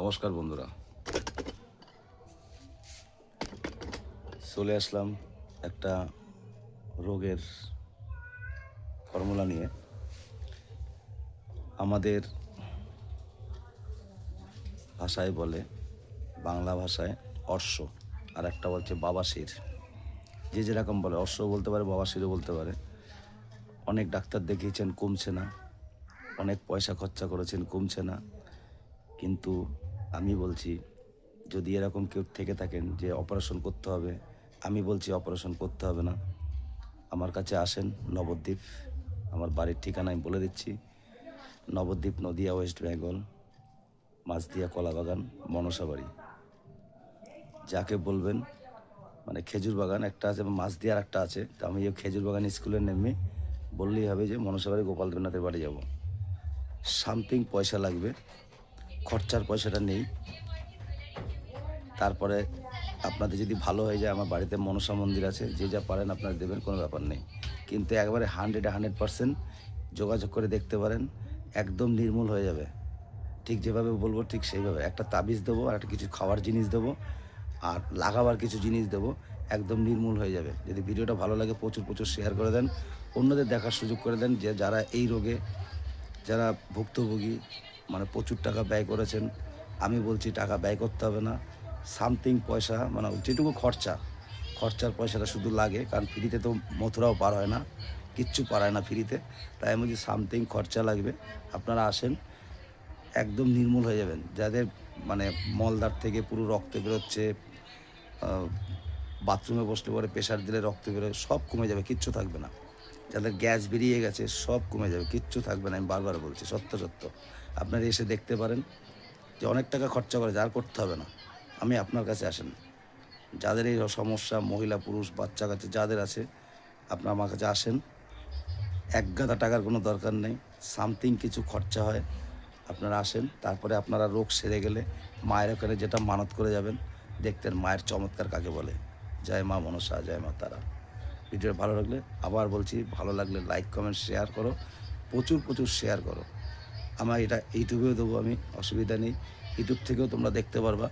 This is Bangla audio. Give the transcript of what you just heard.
নমস্কার বন্ধুরা, চলে আসলাম একটা রোগের ফর্মুলা নিয়ে। আমাদের ভাষায় বলে, বাংলা ভাষায় অর্শ, আর একটা বলছে বাবাসির। যে যেরকম বলে, অর্শ বলতে পারে, বাবাসিরও বলতে পারে। অনেক ডাক্তার দেখিয়েছেন, কমছে না। অনেক পয়সা খরচা করেছেন, কমছে না। কিন্তু আমি বলছি, যদি এরকম কেউ থেকে থাকেন যে অপারেশন করতে হবে, আমি বলছি অপারেশন করতে হবে না। আমার কাছে আসেন। নবদ্বীপ আমার বাড়ির ঠিকানা আমি বলে দিচ্ছি। নবদ্বীপ, নদিয়া, ওয়েস্ট বেঙ্গল, মাছদিয়া কলাবাগান, মনসাবাড়ি। যাকে বলবেন, মানে খেজুর বাগান একটা আছে, মাছদিয়ার একটা আছে, তো আমি এই খেজুর বাগান স্কুলের নেমে বললেই হবে যে মনসাবাড়ি গোপাল দেবনাথের বাড়ি যাব। সামথিং পয়সা লাগবে, খরচার পয়সাটা নেই। তারপরে আপনাদের যদি ভালো হয়ে যায়, আমার বাড়িতে মনসা মন্দির আছে, যে যা পারেন আপনারা দেবেন, কোনো ব্যাপার নেই। কিন্তু একবারে 100% যোগাযোগ করে দেখতে পারেন, একদম নির্মূল হয়ে যাবে। ঠিক যেভাবে বলবো ঠিক সেইভাবে। একটা তাবিজ দেবো, আর একটা কিছু খাওয়ার জিনিস দেবো, আর লাগাবার কিছু জিনিস দেবো, একদম নির্মূল হয়ে যাবে। যদি ভিডিওটা ভালো লাগে প্রচুর শেয়ার করে দেন, অন্যদের দেখার সুযোগ করে দেন, যে যারা এই রোগে যারা ভুক্তভোগী, মানে প্রচুর টাকা ব্যয় করেছেন। আমি বলছি টাকা ব্যয় করতে হবে না। সামথিং পয়সা, মানে যেটুকু খরচার পয়সাটা শুধু লাগে, কারণ ফ্রিতে তো মথুরাও পার হয় না, কিচ্ছু পারায় না ফ্রিতে। তাই আমি বলছি সামথিং খরচা লাগবে। আপনারা আসেন, একদম নির্মূল হয়ে যাবেন। যাদের মানে মলদার থেকে পুরো রক্ত বেরোচ্ছে, বাথরুমে বসলে পরে প্রেশার দিলে রক্ত বেরোয়, সব কমে যাবে, কিচ্ছু থাকবে না। যাদের গ্যাস বেরিয়ে গেছে সব কমে যাবে, কিচ্ছু থাকবে না। আমি বারবার বলছি, সত্য। আপনারা এসে দেখতে পারেন যে অনেক টাকা খরচা করে, আর করতে হবে না। আমি আপনার কাছে আসেন, যাদের এই সমস্যা, মহিলা পুরুষ বাচ্চা কাচ্চা যাদের আছে, আপনারা আমার কাছে আসেন। এক গাদা টাকার কোনো দরকার নেই, সামথিং কিছু খরচা হয়। আপনারা আসেন, তারপরে আপনারা রোগ সেরে গেলে মায়ের ওখানে যেটা মানত করে যাবেন, দেখতেন মায়ের চমৎকার কাকে বলে। জয় মা মনসা, জয় মা তারা। ভিডিও ভালো লাগলে, আবার বলছি, ভালো লাগলে লাইক কমেন্ট শেয়ার করো, প্রচুর শেয়ার করো। আমার এটা ইউটিউবেও দেবো, আমি অসুবিধা নেই, ইউটিউব থেকেও তোমরা দেখতে পারবা।